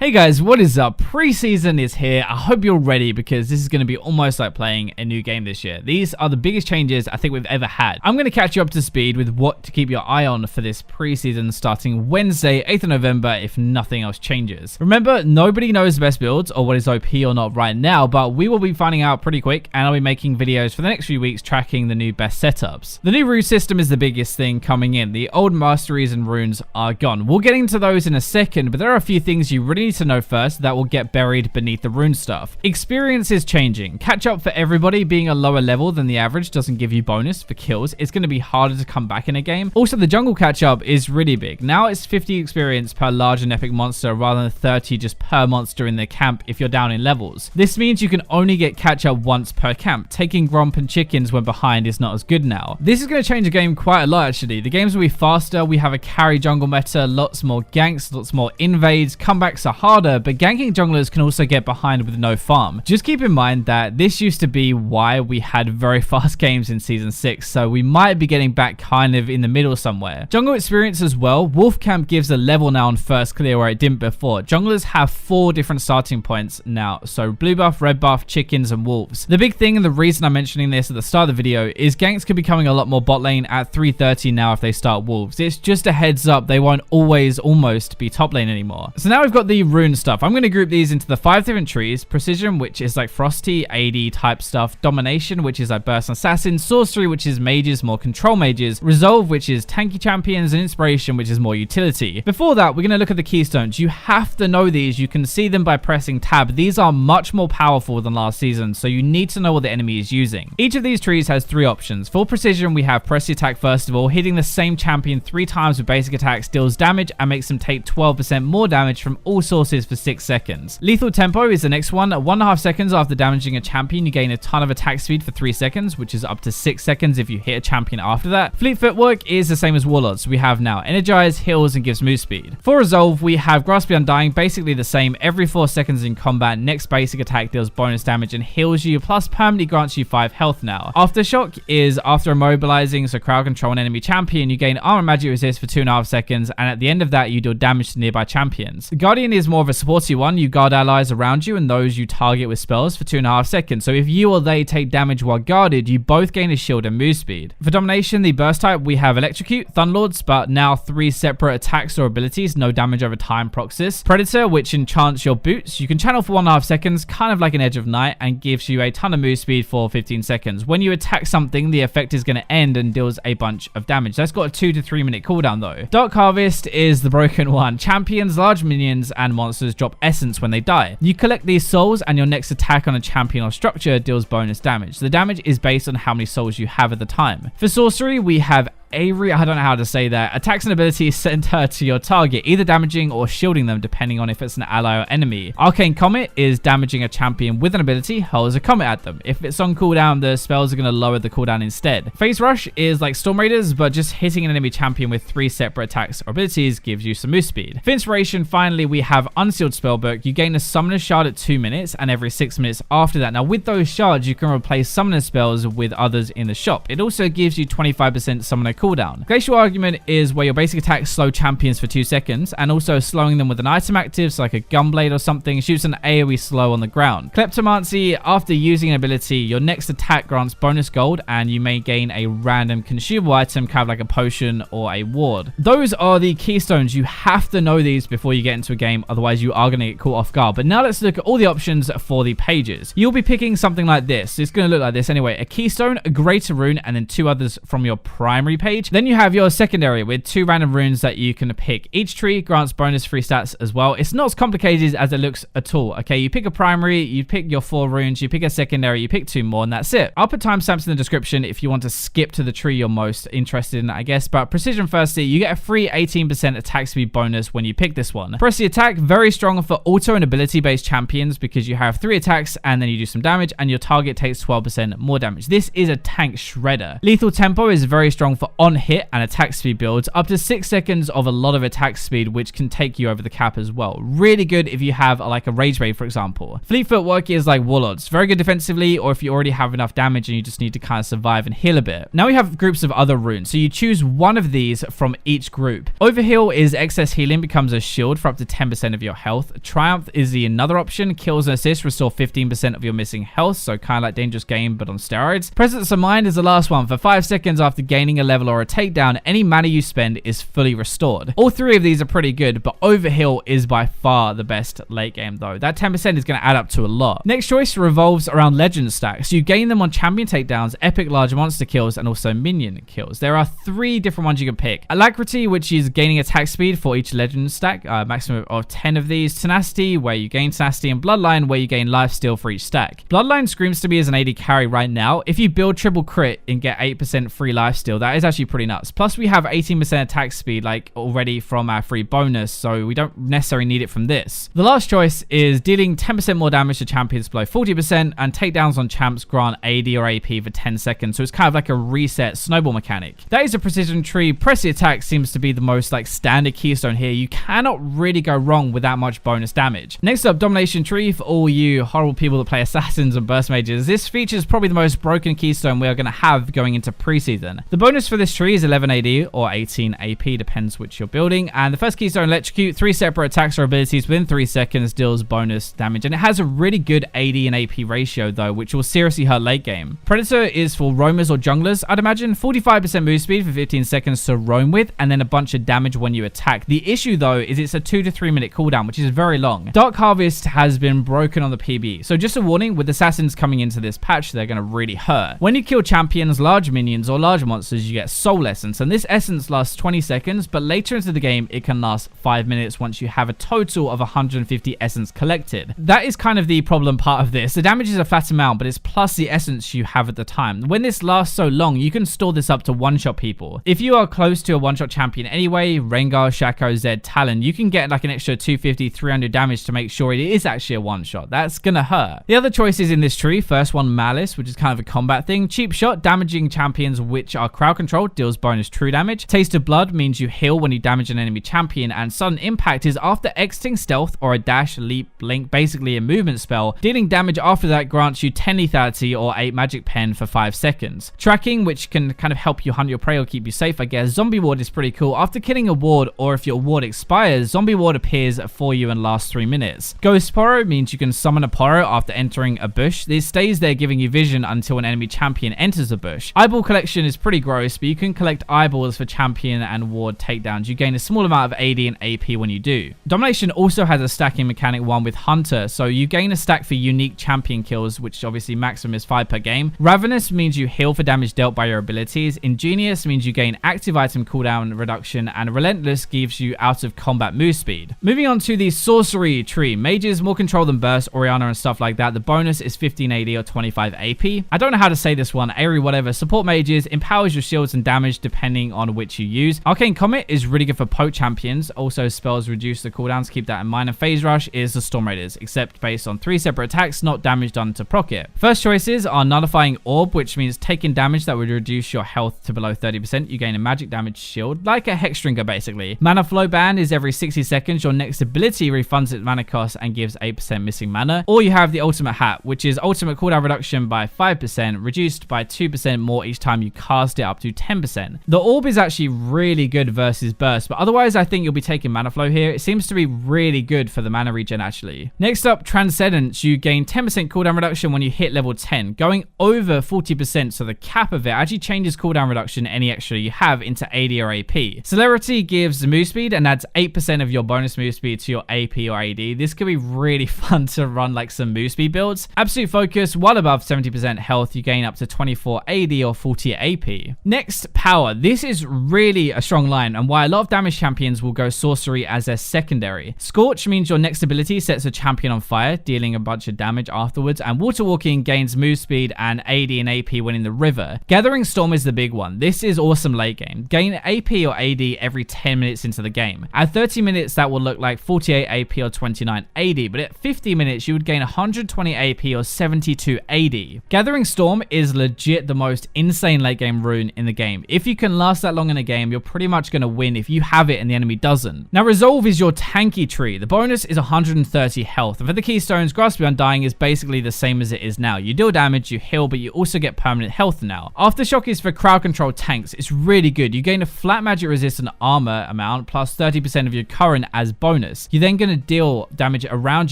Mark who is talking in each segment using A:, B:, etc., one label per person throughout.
A: Hey guys, what is up? Preseason is here. I hope you're ready because this is going to be almost like playing a new game this year. These are the biggest changes I think we've ever had. I'm going to catch you up to speed with what to keep your eye on for this preseason starting Wednesday, 8th of November if nothing else changes. Remember, nobody knows the best builds or what is OP or not right now, but we will be finding out pretty quick and I'll be making videos for the next few weeks tracking the new best setups. The new rune system is the biggest thing coming in. The old masteries and runes are gone. We'll get into those in a second, but there are a few things you really need to know first that will get buried beneath the rune stuff. Experience is changing. Catch up for everybody. Being a lower level than the average doesn't give you bonus for kills. It's going to be harder to come back in a game. Also, the jungle catch up is really big. Now it's 50 experience per large and epic monster rather than 30 just per monster in the camp if you're down in levels. This means you can only get catch up once per camp. Taking gromp and chickens when behind is not as good now. This is going to change the game quite a lot actually. The games will be faster. We have a carry jungle meta, lots more ganks, lots more invades. Comebacks are harder, but ganking junglers can also get behind with no farm. Just keep in mind that this used to be why we had very fast games in Season 6, so we might be getting back kind of in the middle somewhere. Jungle experience as well. Wolf Camp gives a level now on first clear where it didn't before. Junglers have 4 different starting points now, so blue buff, red buff, chickens, and wolves. The big thing and the reason I'm mentioning this at the start of the video is ganks could be coming a lot more bot lane at 330 now if they start wolves. It's just a heads up, they won't always almost be top lane anymore. So now we've got the rune stuff. I'm going to group these into the 5 different trees. Precision, which is like frosty, AD type stuff. Domination, which is like burst and assassin. Sorcery, which is mages, more control mages. Resolve, which is tanky champions. And inspiration, which is more utility. Before that, we're going to look at the keystones. You have to know these. You can see them by pressing tab. These are much more powerful than last season, so you need to know what the enemy is using. Each of these trees has 3 options. For precision, we have press the attack first of all. Hitting the same champion 3 times with basic attacks deals damage and makes them take 12% more damage from all sources for 6 seconds. Lethal tempo is the next one. 1.5 seconds after damaging a champion, you gain a ton of attack speed for 3 seconds, which is up to 6 seconds if you hit a champion after that. Fleet footwork is the same as warlords. We have now energize, heals, and gives move speed. For resolve, we have grasp the undying, basically the same. Every 4 seconds in combat, next basic attack deals bonus damage and heals you, plus permanently grants you 5 health now. Aftershock is after immobilizing, so crowd control an enemy champion, you gain armor magic resist for 2.5 seconds, and at the end of that, you deal damage to nearby champions. The Guardian is more of a supporty one. You guard allies around you and those you target with spells for 2.5 seconds. So if you or they take damage while guarded, you both gain a shield and move speed. For Domination, the burst type, we have Electrocute, Thunderlords, but now 3 separate attacks or abilities, no damage over time proxies. Predator, which enchants your boots. You can channel for 1.5 seconds, kind of like an Edge of Night, and gives you a ton of move speed for 15 seconds. When you attack something, the effect is going to end and deals a bunch of damage. That's got a 2 to 3 minute cooldown though. Dark Harvest is the broken one. Champions, large minions, and monsters drop essence when they die. You collect these souls and your next attack on a champion or structure deals bonus damage. The damage is based on how many souls you have at the time. For sorcery, we have Avery, I don't know how to say that. Attacks and abilities send her to your target, either damaging or shielding them depending on if it's an ally or enemy. Arcane Comet is damaging a champion with an ability, hurls a comet at them. If it's on cooldown, the spells are going to lower the cooldown instead. Phase Rush is like Storm Raiders, but just hitting an enemy champion with 3 separate attacks or abilities gives you some move speed. For inspiration, finally, we have Unsealed Spellbook. You gain a Summoner Shard at 2 minutes and every 6 minutes after that. Now with those shards, you can replace Summoner spells with others in the shop. It also gives you 25% Summoner cooldown. Glacial Argument is where your basic attacks slow champions for 2 seconds and also slowing them with an item active, so like a Gunblade or something, shoots an AoE slow on the ground. Kleptomancy, after using an ability, your next attack grants bonus gold and you may gain a random consumable item, kind of like a potion or a ward. Those are the keystones. You have to know these before you get into a game, otherwise you are going to get caught off guard. But now let's look at all the options for the pages. You'll be picking something like this. It's going to look like this anyway. A keystone, a greater rune, and then 2 others from your primary page. Then you have your secondary with 2 random runes that you can pick. Each tree grants bonus free stats as well. It's not as complicated as it looks at all. Okay, you pick a primary, you pick your 4 runes, you pick a secondary, you pick 2 more, and that's it. I'll put timestamps in the description if you want to skip to the tree you're most interested in, I guess. But precision firstly, you get a free 18% attack speed bonus when you pick this one. Press the attack, very strong for auto and ability based champions because you have 3 attacks and then you do some damage and your target takes 12% more damage. This is a tank shredder. Lethal tempo is very strong for on hit and attack speed builds, up to 6 seconds of a lot of attack speed, which can take you over the cap as well. Really good if you have like a Rage Blade, for example. Fleet Footwork is like Warlords, very good defensively, or if you already have enough damage and you just need to kind of survive and heal a bit. Now we have groups of other runes, so you choose one of these from each group. Overheal is excess healing, becomes a shield for up to 10% of your health. Triumph is the another option, kills and assists restore 15% of your missing health, so kind of like Dangerous Game but on steroids. Presence of Mind is the last one. For 5 seconds after gaining a level or a takedown, any mana you spend is fully restored. All three of these are pretty good, but Overheal is by far the best late game though. That 10% is going to add up to a lot. Next choice revolves around legend stacks. You gain them on champion takedowns, epic large monster kills, and also minion kills. There are 3 different ones you can pick. Alacrity, which is gaining attack speed for each legend stack, maximum of 10 of these. Tenacity, where you gain tenacity, and Bloodline, where you gain lifesteal for each stack. Bloodline screams to me as an AD carry right now. If you build triple crit and get 8% free lifesteal, that is actually pretty nuts. Plus we have 18% attack speed like already from our free bonus, so we don't necessarily need it from this. The last choice is dealing 10% more damage to champions below 40%, and takedowns on champs grant AD or AP for 10 seconds, so it's kind of like a reset snowball mechanic. That is a precision tree. Pressy attack seems to be the most like standard keystone here. You cannot really go wrong with that much bonus damage. Next up, Domination tree for all you horrible people that play assassins and burst mages. This features probably the most broken keystone we are going to have going into preseason. The bonus for this tree is 11 AD or 18 AP, depends which you're building, and the first keystone, Electrocute, 3 separate attacks or abilities within 3 seconds deals bonus damage, and it has a really good AD and AP ratio though, which will seriously hurt late game. Predator is for roamers or junglers, I'd imagine. 45% move speed for 15 seconds to roam with, and then a bunch of damage when you attack. The issue though is it's a 2 to 3 minute cooldown, which is very long. Dark Harvest has been broken on the PB, so just a warning, with assassins coming into this patch, they're going to really hurt. When you kill champions, large minions, or large monsters, you get soul essence, and this essence lasts 20 seconds, but later into the game it can last 5 minutes once you have a total of 150 essence collected. That is kind of the problem part of this. The damage is a flat amount, but it's plus the essence you have at the time. When this lasts so long, you can store this up to one-shot people. If you are close to a one-shot champion anyway, Rengar, Shaco, Zed, Talon, you can get like an extra 250, 300 damage to make sure it is actually a one-shot. That's gonna hurt. The other choices in this tree, first one, Malice, which is kind of a combat thing. Cheap shot, damaging champions which are crowd controlled, deals bonus true damage. Taste of Blood means you heal when you damage an enemy champion, and Sudden Impact is after exiting stealth or a dash, leap, blink, basically a movement spell. Dealing damage after that grants you 10 lethality or 8 magic pen for 5 seconds. Tracking, which can kind of help you hunt your prey or keep you safe, I guess. Zombie Ward is pretty cool. After killing a ward, or if your ward expires, Zombie Ward appears for you and lasts 3 minutes. Ghost Porro means you can summon a Porro after entering a bush. This stays there giving you vision until an enemy champion enters the bush. Eyeball collection is pretty gross, but you can collect eyeballs for champion and ward takedowns. You gain a small amount of AD and AP when you do. Domination also has a stacking mechanic one with Hunter, so you gain a stack for unique champion kills, which obviously maximum is 5 per game. Ravenous means you heal for damage dealt by your abilities. Ingenious means you gain active item cooldown reduction, and Relentless gives you out of combat move speed. Moving on to the Sorcery tree. Mages, more control than Burst, Orianna and stuff like that. The bonus is 15 AD or 25 AP. I don't know how to say this one. Aerie whatever. Support mages, empowers your shields and damage depending on which you use. Arcane Comet is really good for poke champions. Also spells reduce the cooldowns, keep that in mind. And Phase Rush is the Storm Raiders, except based on 3 separate attacks, not damage done to proc it. First choices are Nullifying Orb, which means taking damage that would reduce your health to below 30%. You gain a magic damage shield, like a Hex Drinker basically. Mana Flow Band is every 60 seconds. Your next ability refunds its mana cost and gives 8% missing mana. Or you have the Ultimate Hat, which is ultimate cooldown reduction by 5%, reduced by 2% more each time you cast it, up to 10%. The Orb is actually really good versus Burst, but otherwise I think you'll be taking Mana Flow here. It seems to be really good for the mana regen actually. Next up, Transcendence. You gain 10% cooldown reduction when you hit level 10, going over 40%, so the cap of it actually changes cooldown reduction any extra you have into AD or AP. Celerity gives move speed and adds 8% of your bonus move speed to your AP or AD. This could be really fun to run like some move speed builds. Absolute Focus, while above 70% health, you gain up to 24 AD or 40 AP. Next, Power. This is really a strong line, and why a lot of damage champions will go Sorcery as their secondary. Scorch means your next ability sets a champion on fire, dealing a bunch of damage afterwards, and Water Walking gains move speed and AD and AP when in the river. Gathering Storm is the big one. This is awesome late game. Gain AP or AD every 10 minutes into the game. At 30 minutes, that will look like 48 AP or 29 AD, but at 50 minutes, you would gain 120 AP or 72 AD. Gathering Storm is legit the most insane late game rune in the game. game. If you can last that long in a game, you're pretty much going to win if you have it and the enemy doesn't. Now, Resolve is your tanky tree. The bonus is 130 health. And for the Keystones, Grasp the Undying is basically the same as it is now. You deal damage, you heal, but you also get permanent health now. Aftershock is for crowd control tanks. It's really good. You gain a flat magic resist and armor amount plus 30% of your current as bonus. You're then going to deal damage around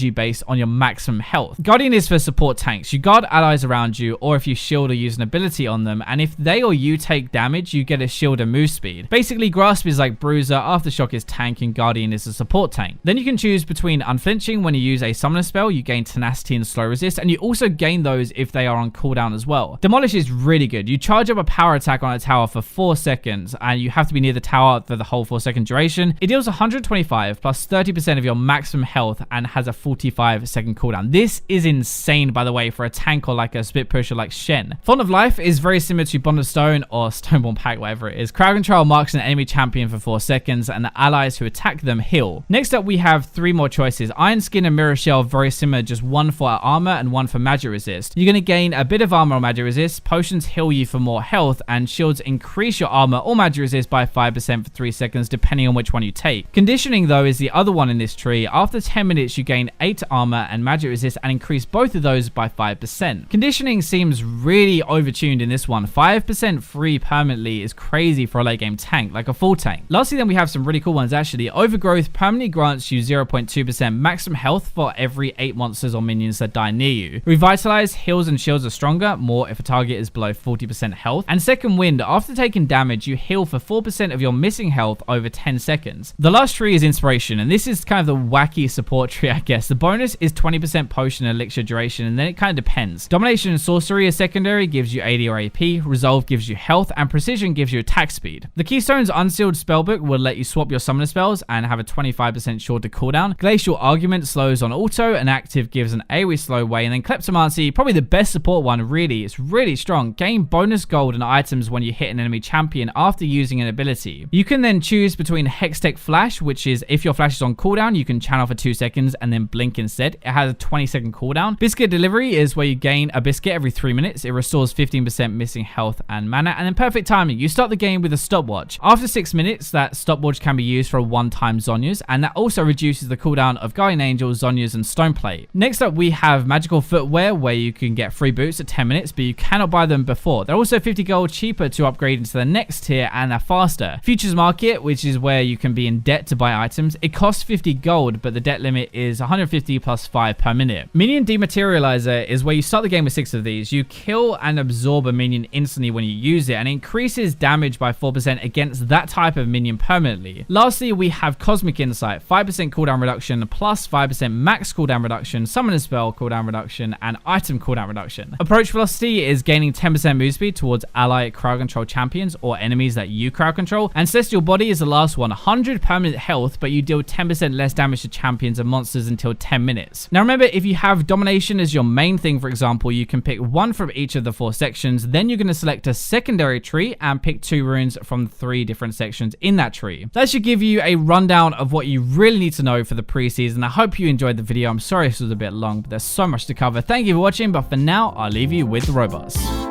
A: you based on your maximum health. Guardian is for support tanks. You guard allies around you, or if you shield or use an ability on them, and if they or you take damage, you get a shield and move speed. Basically, Grasp is like Bruiser, Aftershock is tank, and Guardian is a support tank. Then you can choose between Unflinching. When you use a summoner spell, you gain tenacity and slow resist, and you also gain those if they are on cooldown as well. Demolish is really good. You charge up a power attack on a tower for 4 seconds, and you have to be near the tower for the whole 4-second duration. It deals 125 plus 30% of your maximum health and has a 45-second cooldown. This is insane, by the way, for a tank or like a split pusher like Shen. Font of Life is very similar to Bond of Stone or Stoneborn Pact, whatever it is. Crowd control marks an enemy champion for 4 seconds, and the allies who attack them heal. Next up, we have 3 more choices. Iron Skin and Mirror Shell, very similar, just one for armor and one for magic resist. You're going to gain a bit of armor or magic resist. Potions heal you for more health, and shields increase your armor or magic resist by 5% for 3 seconds, depending on which one you take. Conditioning, though, is the other one in this tree. After 10 minutes, you gain 8 armor and magic resist and increase both of those by 5%. Conditioning seems really overtuned in this one. 5% free permanently is crazy for a late game tank, like a full tank. Lastly, then we have some really cool ones actually. Overgrowth permanently grants you 0.2% maximum health for every 8 monsters or minions that die near you. Revitalize, heals and shields are stronger, more if a target is below 40% health. And Second Wind, after taking damage, you heal for 4% of your missing health over 10 seconds. The last tree is Inspiration, and this is kind of the wacky support tree, I guess. The bonus is 20% potion and elixir duration, and then it kind of depends. Domination and Sorcery is secondary, gives you 80 or AP. Resolve gives you health, and Precision gives you attack speed. The Keystones Unsealed Spellbook will let you swap your summoner spells and have a 25% shorter cooldown. Glacial Argument slows on auto, and active gives an AoE slow way, and then Kleptomancy, probably the best support one, really. It's really strong. Gain bonus gold and items when you hit an enemy champion after using an ability. You can then choose between Hextech Flash, which is if your flash is on cooldown, you can channel for 2 seconds and then blink instead. It has a 20-second cooldown. Biscuit Delivery is where you gain a biscuit every 3 minutes. It restores 15% missing health and mana. And then Perfect Timing. You start the game with a stopwatch. After 6 minutes, that stopwatch can be used for a one-time Zhonya's, and that also reduces the cooldown of Guardian Angel, Zhonya's, and Stoneplate. Next up, we have Magical Footwear, where you can get free boots at 10 minutes, but you cannot buy them before. They're also 50 gold cheaper to upgrade into the next tier, and they're faster. Futures Market, which is where you can be in debt to buy items. It costs 50 gold, but the debt limit is 150 plus 5 per minute. Minion Dematerializer is where you start the game with 6 of these. You kill and absorb a minion instantly when you use it, and it increases damage by 4% against that type of minion permanently. Lastly, we have Cosmic Insight, 5% cooldown reduction plus 5% max cooldown reduction, summoner spell cooldown reduction, and item cooldown reduction. Approach Velocity is gaining 10% move speed towards ally crowd control champions or enemies that you crowd control. Ancestral Body is the last one, 100 permanent health, but you deal 10% less damage to champions and monsters until 10 minutes. Now remember, if you have Domination as your main thing, for example, you can pick one from each of the 4 sections. Then you're going to select a secondary tree and pick 2 runes from 3 different sections in that tree. That should give you a rundown of what you really need to know for the preseason. I hope you enjoyed the video. I'm sorry this was a bit long, but there's so much to cover. Thank you for watching, but for now, I'll leave you with the robots.